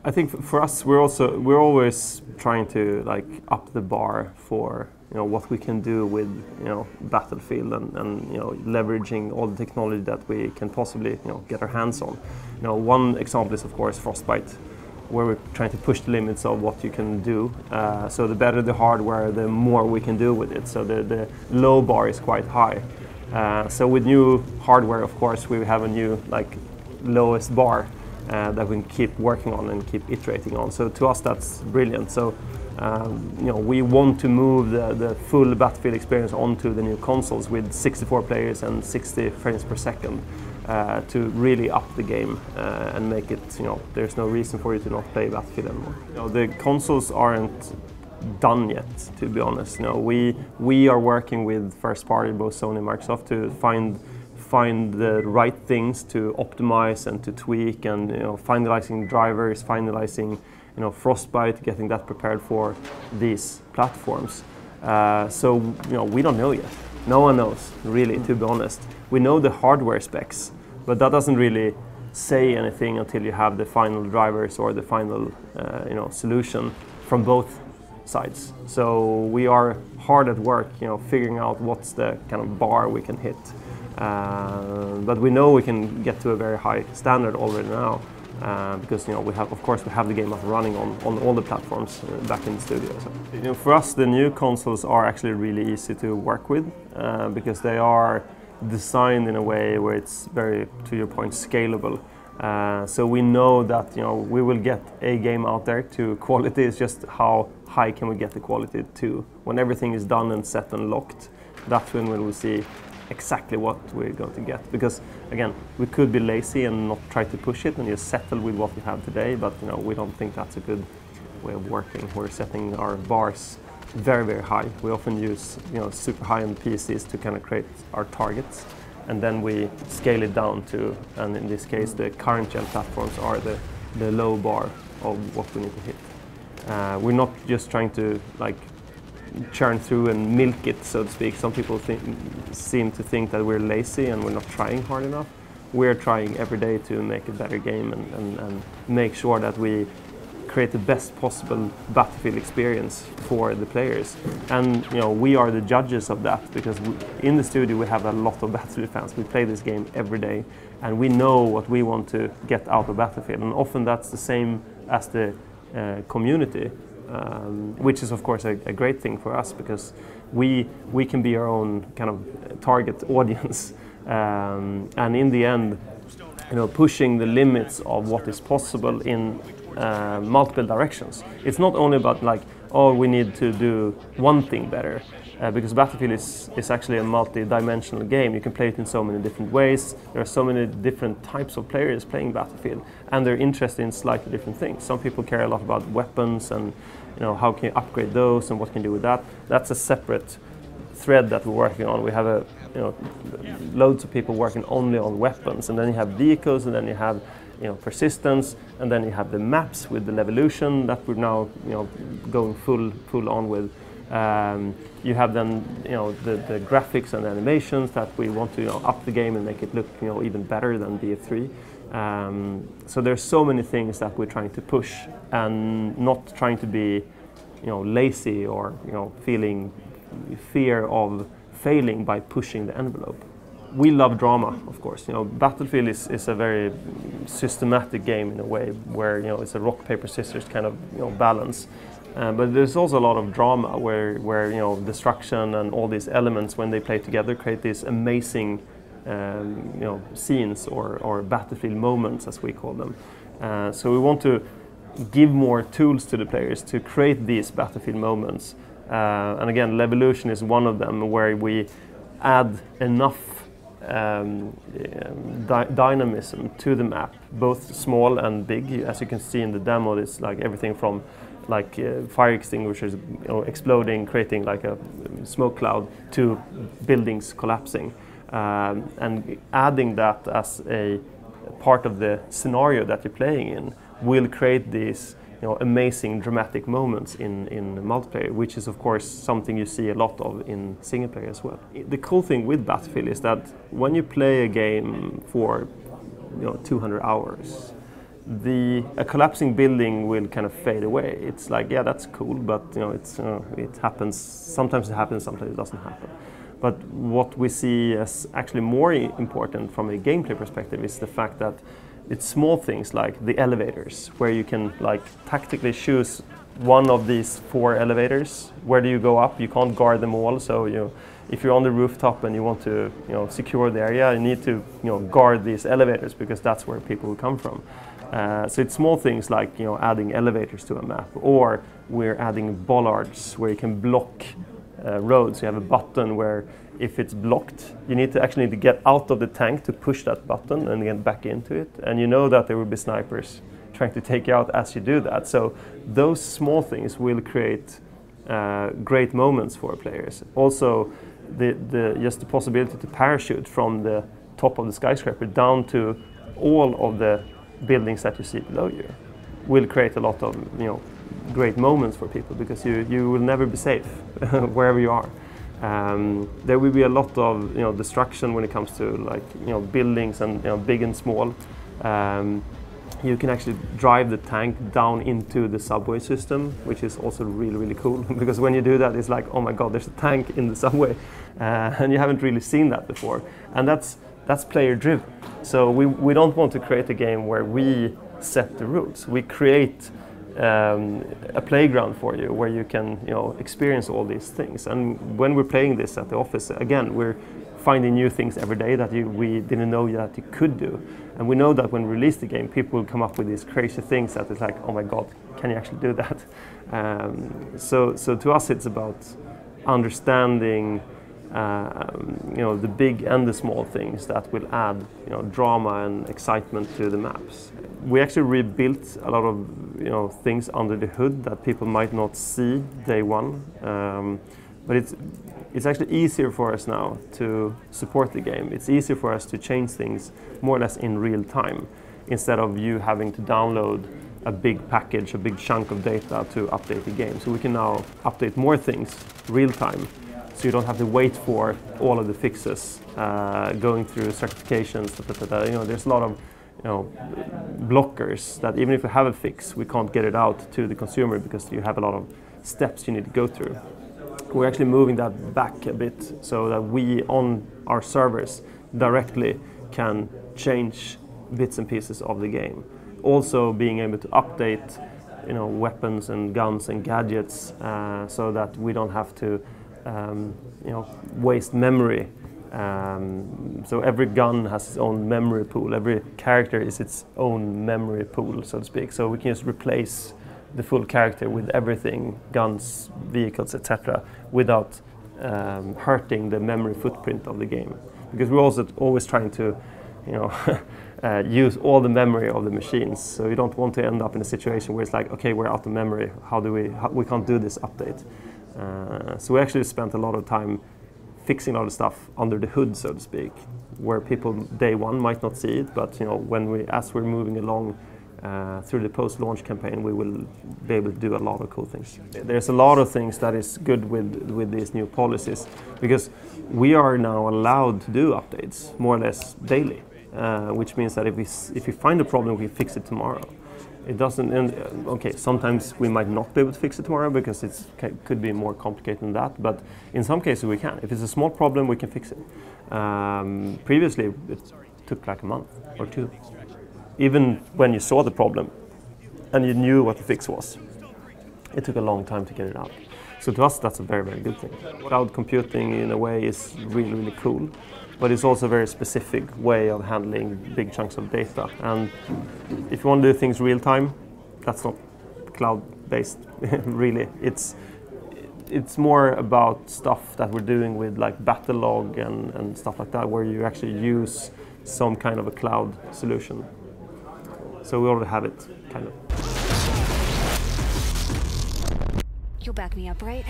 I think for us, we're always trying to like up the bar for what we can do with Battlefield and leveraging all the technology that we can possibly get our hands on. One example is of course Frostbite, where we're trying to push the limits of what you can do. So the better the hardware, the more we can do with it. So the low bar is quite high. So with new hardware, of course, we have a new lowest bar that we can keep working on and keep iterating on. So to us, that's brilliant. So we want to move the full Battlefield experience onto the new consoles with 64 players and 60 frames per second to really up the game and make it, there's no reason for you to not play Battlefield anymore. The consoles aren't done yet, to be honest. We are working with first party, both Sony and Microsoft, to find the right things to optimize and to tweak, and finalizing drivers, finalizing Frostbite, getting that prepared for these platforms. So we don't know yet. No one knows really, to be honest. We know the hardware specs, but that doesn't really say anything until you have the final drivers or the final solution from both sides. So we are hard at work, figuring out what's the kind of bar we can hit. But we know we can get to a very high standard already now, because we have the game up and running on all the platforms back in the studio. So, for us, the new consoles are actually really easy to work with because they are designed in a way where it's very, to your point, scalable. So we know that we will get a game out there to quality. It's just how high can we get the quality to. When everything is done and set and locked, that's when we will see exactly what we're going to get. Because again, we could be lazy and not try to push it and just settle with what we have today, but we don't think that's a good way of working. We're setting our bars very, very high. We often use super high-end PCs to kind of create our targets, and then we scale it down to, and in this case the current gen platforms are the low bar of what we need to hit. We're not just trying to churn through and milk it, so to speak. Some people seem to think that we're lazy and we're not trying hard enough. We're trying every day to make a better game and make sure that we create the best possible Battlefield experience for the players. And we are the judges of that, because in the studio we have a lot of Battlefield fans. We play this game every day and we know what we want to get out of Battlefield, and often that's the same as the community. Which is of course a great thing for us, because we can be our own kind of target audience, and in the end, pushing the limits of what is possible in multiple directions. It's not only about we need to do one thing better, because Battlefield is actually a multi-dimensional game. You can play it in so many different ways. There are so many different types of players playing Battlefield, and they're interested in slightly different things. Some people care a lot about weapons and how can you upgrade those and what can you do with that. That's a separate thread that we're working on. We have loads of people working only on weapons, and then you have vehicles, and then you have persistence, and then you have the maps with the Levolution that we're now going full on with. You have then the graphics and animations that we want to up the game and make it look even better than BF3. So there's so many things that we're trying to push, and not trying to be lazy or feeling fear of failing by pushing the envelope. We love drama, of course. Battlefield is a very systematic game in a way, where it's a rock paper scissors kind of balance. But there's also a lot of drama where destruction and all these elements, when they play together, create these amazing scenes or Battlefield moments, as we call them. So we want to give more tools to the players to create these Battlefield moments. And again, Levolution is one of them, where we add enough dynamism to the map, both small and big. As you can see in the demo, it's everything from fire extinguishers exploding, creating a smoke cloud, to buildings collapsing, and adding that as a part of the scenario that you're playing in will create these amazing dramatic moments in multiplayer, which is of course something you see a lot of in single player as well. The cool thing with Battlefield is that when you play a game for 200 hours, a collapsing building will kind of fade away. It's like, yeah, that's cool, but it happens. Sometimes it happens, sometimes it doesn't happen. But what we see as actually more important from a gameplay perspective is the fact that it's small things like the elevators, where you can like tactically choose one of these 4 elevators. Where do you go up? You can't guard them all, so if you're on the rooftop and you want to secure the area, you need to guard these elevators because that's where people will come from. So it's small things like adding elevators to a map, or we're adding bollards where you can block roads. You have a button where if it's blocked, you need to get out of the tank to push that button and get back into it. And you know that there will be snipers trying to take you out as you do that. So those small things will create great moments for players. Also, just the possibility to parachute from the top of the skyscraper down to all of the buildings that you see below you will create a lot of great moments for people, because you will never be safe wherever you are. There will be a lot of destruction when it comes to buildings and big and small. You can actually drive the tank down into the subway system, which is also really, really cool. Because when you do that, it's like, oh my God, there's a tank in the subway, and you haven't really seen that before. And that's player driven. So we don't want to create a game where we set the rules. We create a playground for you where you can experience all these things. And when we're playing this at the office, again, we're finding new things every day that we didn't know that you could do. And we know that when we release the game, people will come up with these crazy things that is like, oh my God, can you actually do that? So to us, it's about understanding the big and the small things that will add drama and excitement to the maps. We actually rebuilt a lot of things under the hood that people might not see day one, but it's actually easier for us now to support the game. It's easier for us to change things more or less in real time, instead of you having to download a big package, a big chunk of data to update the game. So we can now update more things real time, so you don't have to wait for all of the fixes, going through certifications. There's a lot of blockers that even if you have a fix, we can't get it out to the consumer because you have a lot of steps you need to go through. We're actually moving that back a bit so that we on our servers directly can change bits and pieces of the game. Also being able to update weapons and guns and gadgets, so that we don't have to waste memory. So every gun has its own memory pool. Every character is its own memory pool, so to speak. So we can just replace the full character with everything, guns, vehicles, etc., without hurting the memory footprint of the game. Because we're also always trying to use all the memory of the machines. So you don't want to end up in a situation where it's like, okay, we're out of memory. We can't do this update. So we actually spent a lot of time fixing all the stuff under the hood, so to speak, where people day one might not see it, but as we're moving along through the post-launch campaign, we will be able to do a lot of cool things. There's a lot of things that is good with these new policies, because we are now allowed to do updates more or less daily, which means that if we find a problem, we fix it tomorrow. It doesn't. Okay, sometimes we might not be able to fix it tomorrow because it could be more complicated than that. But in some cases we can. If it's a small problem, we can fix it. Previously, it took like a month or 2. Even when you saw the problem and you knew what the fix was, it took a long time to get it out. So to us, that's a very, very good thing. Cloud computing, in a way, is really, really cool. But it's also a very specific way of handling big chunks of data. And if you want to do things real time, that's not cloud-based, really. It's more about stuff that we're doing with like battle log and stuff like that, where you actually use some kind of a cloud solution. So we already have it, kind of. You'll back me up, right?